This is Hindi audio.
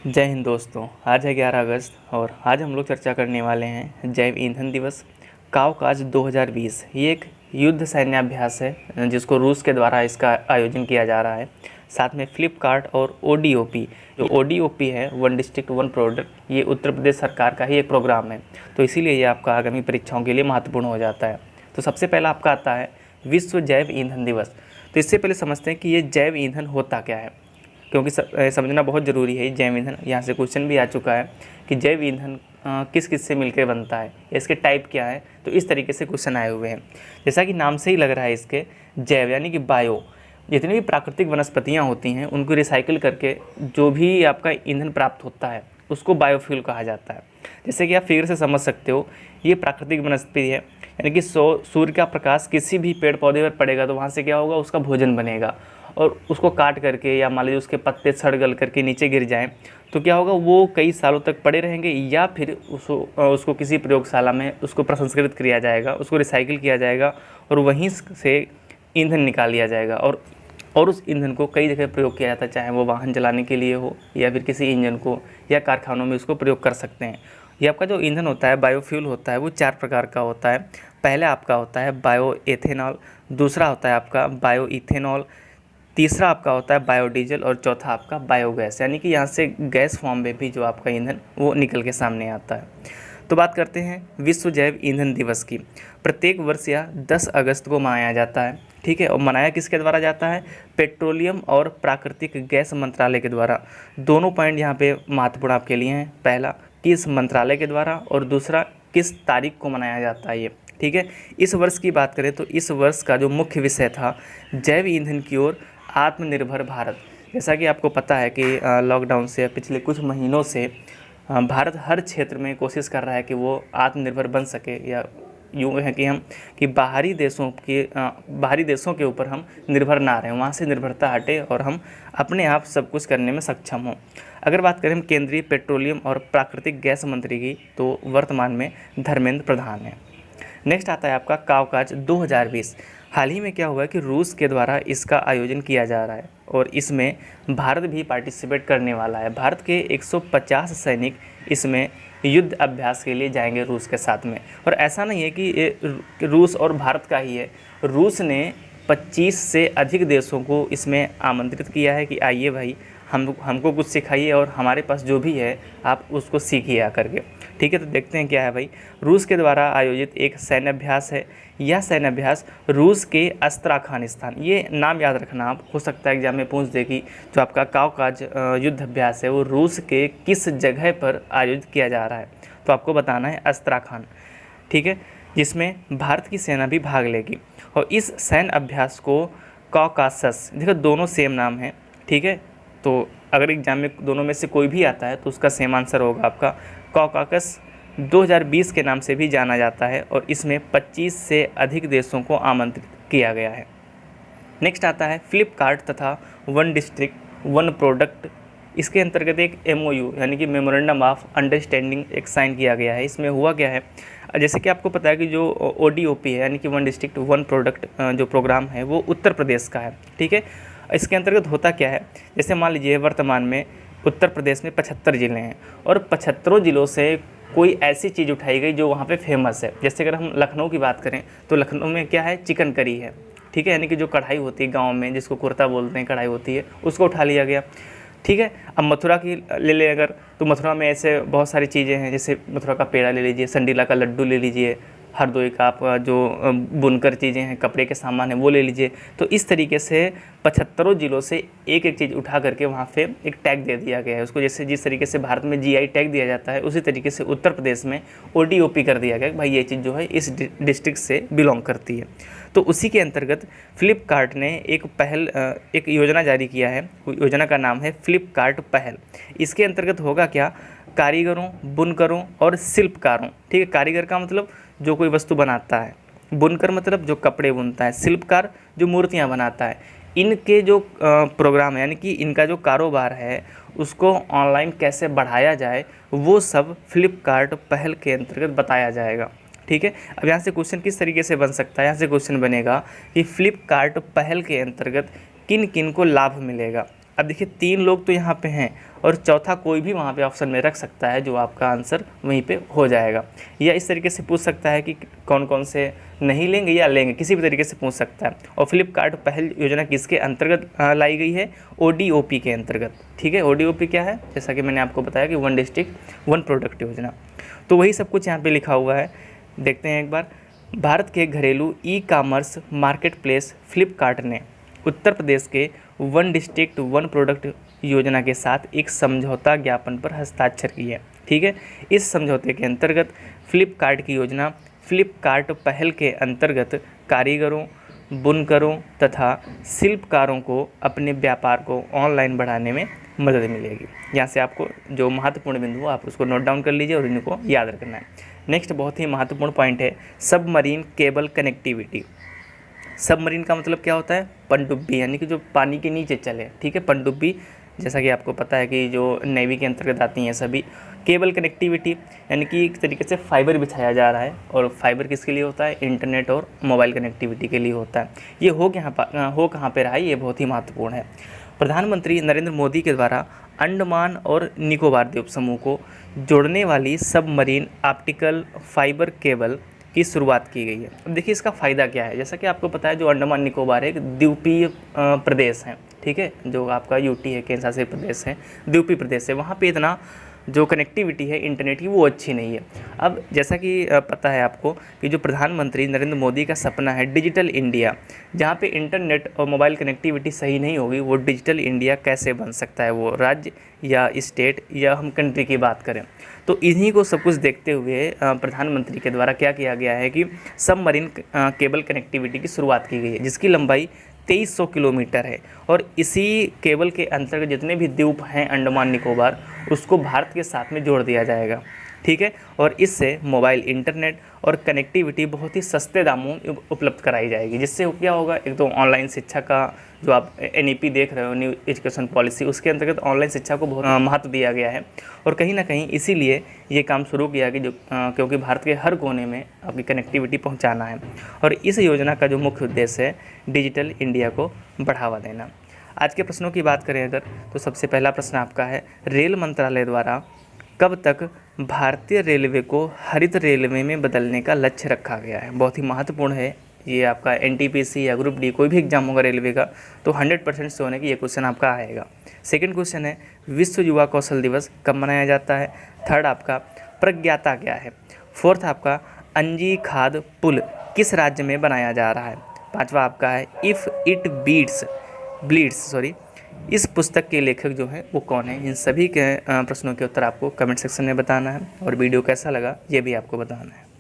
जय हिंद दोस्तों। आज है 11 अगस्त और आज हम लोग चर्चा करने वाले हैं जैव ईंधन दिवस काउकाज 2020। ये एक युद्ध सैन्याभ्यास है जिसको रूस के द्वारा इसका आयोजन किया जा रहा है। साथ में फ्लिपकार्ट और ओडीओपी, जो ओडीओपी है वन डिस्ट्रिक्ट वन प्रोडक्ट, ये उत्तर प्रदेश सरकार का ही एक प्रोग्राम है, तो इसीलिए ये आपका आगामी परीक्षाओं के लिए महत्वपूर्ण हो जाता है। तो सबसे पहला आपका आता है विश्व जैव ईंधन दिवस। तो इससे पहले समझते हैं कि ये जैव ईंधन होता क्या है, क्योंकि समझना बहुत ज़रूरी है। जैव ईंधन, यहाँ से क्वेश्चन भी आ चुका है कि जैव ईंधन किस किस से मिलकर बनता है, इसके टाइप क्या है, तो इस तरीके से क्वेश्चन आए हुए हैं। जैसा कि नाम से ही लग रहा है, इसके जैव यानी कि बायो, जितनी भी प्राकृतिक वनस्पतियाँ होती हैं उनको रिसाइकिल करके जो भी आपका ईंधन प्राप्त होता है उसको बायोफ्यूल कहा जाता है। जैसे कि आप फिगर से समझ सकते हो, ये प्राकृतिक वनस्पति है, यानी कि सूर्य का प्रकाश किसी भी पेड़ पौधे पर पड़ेगा तो वहाँ से क्या होगा, उसका भोजन बनेगा। और उसको काट करके या मान लीजिए उसके पत्ते सड़ गल करके नीचे गिर जाएं तो क्या होगा, वो कई सालों तक पड़े रहेंगे, या फिर उसको किसी प्रयोगशाला में उसको प्रसंस्कृत किया जाएगा, उसको रिसाइकिल किया जाएगा और वहीं से ईंधन निकाल लिया जाएगा। और उस ईंधन को कई जगह प्रयोग किया जाता है, चाहे वो वाहन चलाने के लिए हो या फिर किसी इंजन को या कारखानों में उसको प्रयोग कर सकते हैं। ये आपका जो ईंधन होता है, बायोफ्यूल होता है, वो 4 प्रकार का होता है। पहले आपका होता है बायो एथेनॉल, दूसरा होता है आपका बायो इथेनॉल, तीसरा आपका होता है बायोडीजल और चौथा आपका बायोगैस, यानी कि यहाँ से गैस फॉर्म में भी जो आपका ईंधन वो निकल के सामने आता है। तो बात करते हैं विश्व जैव ईंधन दिवस की। प्रत्येक वर्ष यह 10 अगस्त को मनाया जाता है, ठीक है। और मनाया किसके द्वारा जाता है? पेट्रोलियम और प्राकृतिक गैस मंत्रालय के द्वारा। दोनों पॉइंट यहाँ पे महत्वपूर्ण आपके लिए हैं, पहला किस मंत्रालय के द्वारा और दूसरा किस तारीख को मनाया जाता है ये, ठीक है। इस वर्ष की बात करें तो इस वर्ष का जो मुख्य विषय था जैव ईंधन की ओर आत्मनिर्भर भारत। जैसा कि आपको पता है कि लॉकडाउन से पिछले कुछ महीनों से भारत हर क्षेत्र में कोशिश कर रहा है कि वो आत्मनिर्भर बन सके, या यूँ है कि बाहरी देशों के ऊपर हम निर्भर ना रहें, वहाँ से निर्भरता हटे और हम अपने आप सब कुछ करने में सक्षम हों। अगर बात करें केंद्रीय पेट्रोलियम और प्राकृतिक गैस मंत्री की, तो वर्तमान में धर्मेंद्र प्रधान है। नेक्स्ट आता है आपका काउकाज 2020। हाल ही में क्या हुआ है कि रूस के द्वारा इसका आयोजन किया जा रहा है और इसमें भारत भी पार्टिसिपेट करने वाला है। भारत के 150 सैनिक इसमें युद्ध अभ्यास के लिए जाएंगे रूस के साथ में। और ऐसा नहीं है कि रूस और भारत का ही है, रूस ने 25 से अधिक देशों को इसमें आमंत्रित किया है कि आइए भाई, हमको कुछ सिखाइए और हमारे पास जो भी है आप उसको सीखिए आकर के, ठीक है। तो देखते हैं क्या है भाई। रूस के द्वारा आयोजित एक सैन्य अभ्यास है। यह सैन्य अभ्यास रूस के अस्त्राखान स्थान, ये नाम याद रखना, आप हो सकता है एग्जाम में पूछ दे कि जो आपका काउकाज युद्ध अभ्यास है वो रूस के किस जगह पर आयोजित किया जा रहा है, तो आपको बताना है अस्त्राखान, ठीक है, जिसमें भारत की सेना भी भाग लेगी। और इस सैन्य अभ्यास को कॉकासस, देखो दोनों सेम नाम है, ठीक है। तो अगर एग्जाम में दोनों में से कोई भी आता है तो उसका सेम आंसर होगा आपका कॉकासस 2020 के नाम से भी जाना जाता है। और इसमें 25 से अधिक देशों को आमंत्रित किया गया है। नेक्स्ट आता है फ्लिपकार्ट तथा वन डिस्ट्रिक्ट वन प्रोडक्ट। इसके अंतर्गत एक MOU यानी कि मेमोरेंडम ऑफ अंडरस्टैंडिंग एक साइन किया गया है। इसमें हुआ क्या है, जैसे कि आपको पता है कि जो ODOP है यानी कि वन डिस्ट्रिक्ट वन प्रोडक्ट जो प्रोग्राम है वो उत्तर प्रदेश का है, ठीक है। इसके अंतर्गत होता क्या है, जैसे मान लीजिए वर्तमान में उत्तर प्रदेश में 75 ज़िले हैं और 75 ज़िलों से कोई ऐसी चीज़ उठाई गई जो वहाँ पे फेमस है। जैसे अगर हम लखनऊ की बात करें तो लखनऊ में क्या है, चिकन करी है, ठीक है, यानी कि जो कढ़ाई होती है गांव में, जिसको कुर्ता बोलते हैं, कढ़ाई होती है, उसको उठा लिया गया, ठीक है। अब मथुरा की ले लें अगर, तो मथुरा में ऐसे बहुत सारी चीज़ें हैं, जैसे मथुरा का पेड़ा ले लीजिए, संडीला का लड्डू ले लीजिए, हरदोई का आपका जो बुनकर चीज़ें हैं, कपड़े के सामान हैं, वो ले लीजिए। तो इस तरीके से 75 ज़िलों से एक एक चीज़ उठा करके वहाँ पे एक टैग दे दिया गया है उसको। जैसे जिस तरीके से भारत में GI टैग दिया जाता है, उसी तरीके से उत्तर प्रदेश में ODOP कर दिया गया कि भाई ये चीज़ जो है इस डिस्ट्रिक्ट से बिलोंग करती है। तो उसी के अंतर्गत फ्लिपकार्ट ने एक योजना जारी किया है। योजना का नाम है फ्लिपकार्ट पहल। इसके अंतर्गत होगा क्या, कारीगरों, बुनकरों और शिल्पकारों, ठीक है। कारीगर का मतलब जो कोई वस्तु बनाता है, बुनकर मतलब जो कपड़े बुनता है, शिल्पकार जो मूर्तियां बनाता है, इनके जो प्रोग्राम है यानी कि इनका जो कारोबार है उसको ऑनलाइन कैसे बढ़ाया जाए, वो सब फ्लिपकार्ट पहल के अंतर्गत बताया जाएगा, ठीक है। अब यहाँ से क्वेश्चन किस तरीके से बन सकता है, यहाँ से क्वेश्चन बनेगा कि फ्लिपकार्ट पहल के अंतर्गत किन किन को लाभ मिलेगा। अब देखिए 3 लोग तो यहाँ पे हैं और चौथा कोई भी वहाँ पे ऑप्शन में रख सकता है, जो आपका आंसर वहीं पे हो जाएगा। या इस तरीके से पूछ सकता है कि कौन कौन से नहीं लेंगे या लेंगे, किसी भी तरीके से पूछ सकता है। और फ्लिपकार्ट पहल योजना किसके अंतर्गत लाई गई है? ODOP के अंतर्गत। ठीक है, ODOP क्या है? जैसा कि मैंने आपको बताया कि 1 डिस्ट्रिक्ट 1 प्रोडक्ट योजना। तो वही सब कुछ यहाँ पर लिखा हुआ है, देखते हैं एक बार। भारत के घरेलू ई-कॉमर्स मार्केट प्लेस फ्लिपकार्ट ने उत्तर प्रदेश के 1 डिस्ट्रिक्ट 1 प्रोडक्ट योजना के साथ एक समझौता ज्ञापन पर हस्ताक्षर किए। ठीक है, इस समझौते के अंतर्गत फ्लिपकार्ट की योजना फ्लिपकार्ट पहल के अंतर्गत कारीगरों, बुनकरों तथा शिल्पकारों को अपने व्यापार को ऑनलाइन बढ़ाने में मदद मिलेगी। यहाँ से आपको जो महत्वपूर्ण बिंदु हो आप उसको नोट डाउन कर लीजिए और इनको याद रखना है। नेक्स्ट बहुत ही महत्वपूर्ण पॉइंट है सबमरीन केबल कनेक्टिविटी। सबमरीन का मतलब क्या होता है? पनडुब्बी, यानी कि जो पानी के नीचे चले। ठीक है, पनडुब्बी जैसा कि आपको पता है कि जो नेवी के अंतर्गत आती हैं सभी। केबल कनेक्टिविटी यानी कि एक तरीके से फाइबर बिछाया जा रहा है, और फाइबर किसके लिए होता है? इंटरनेट और मोबाइल कनेक्टिविटी के लिए होता है। ये हो कहाँ पे रहा है, ये बहुत ही महत्वपूर्ण है। प्रधानमंत्री नरेंद्र मोदी के द्वारा अंडमान और निकोबार द्वीप समूह को जोड़ने वाली सबमरीन ऑप्टिकल फाइबर केबल की शुरुआत की गई है। अब देखिए इसका फ़ायदा क्या है। जैसा कि आपको पता है जो अंडमान निकोबार एक द्वीपीय प्रदेश है। ठीक है, जो आपका यूटी है, केंद्र शासित प्रदेश है, द्वीपीय प्रदेश है, वहाँ पे इतना जो कनेक्टिविटी है इंटरनेट की वो अच्छी नहीं है। अब जैसा कि पता है आपको कि जो प्रधानमंत्री नरेंद्र मोदी का सपना है डिजिटल इंडिया, जहाँ पे इंटरनेट और मोबाइल कनेक्टिविटी सही नहीं होगी, वो डिजिटल इंडिया कैसे बन सकता है, वो राज्य या स्टेट या हम कंट्री की बात करें। तो इन्हीं को सब कुछ देखते हुए प्रधानमंत्री के द्वारा क्या किया गया है कि सबमरीन केबल कनेक्टिविटी की शुरुआत की गई है, जिसकी लंबाई 2300 किलोमीटर है। और इसी केबल के अंतर्गत जितने भी द्वीप हैं अंडमान निकोबार, उसको भारत के साथ में जोड़ दिया जाएगा। ठीक है, और इससे मोबाइल इंटरनेट और कनेक्टिविटी बहुत ही सस्ते दामों में उपलब्ध कराई जाएगी, जिससे क्या होगा, एक तो ऑनलाइन शिक्षा का जो आप NEP देख रहे हो, न्यू एजुकेशन पॉलिसी, उसके अंतर्गत ऑनलाइन शिक्षा को बहुत महत्व दिया गया है। और कहीं ना कहीं इसीलिए ये काम शुरू किया कि क्योंकि भारत के हर कोने में आपकी कनेक्टिविटी पहुंचाना है। और इस योजना का जो मुख्य उद्देश्य है डिजिटल इंडिया को बढ़ावा देना। आज के प्रश्नों की बात करें अगर, तो सबसे पहला प्रश्न आपका है रेल मंत्रालय द्वारा कब तक भारतीय रेलवे को हरित रेलवे में बदलने का लक्ष्य रखा गया है? बहुत ही महत्वपूर्ण है ये। आपका NTPC या ग्रुप D कोई भी एग्जाम होगा रेलवे का, तो 100% से होने की ये क्वेश्चन आपका आएगा। सेकंड क्वेश्चन है विश्व युवा कौशल दिवस कब मनाया जाता है? थर्ड आपका प्रज्ञाता क्या है? फोर्थ आपका अंजी खाद पुल किस राज्य में बनाया जा रहा है? पांचवा आपका है इफ़ इट ब्लीड्स इस पुस्तक के लेखक जो हैं वो कौन है? इन सभी के प्रश्नों के उत्तर आपको कमेंट सेक्शन में बताना है, और वीडियो कैसा लगा ये भी आपको बताना है।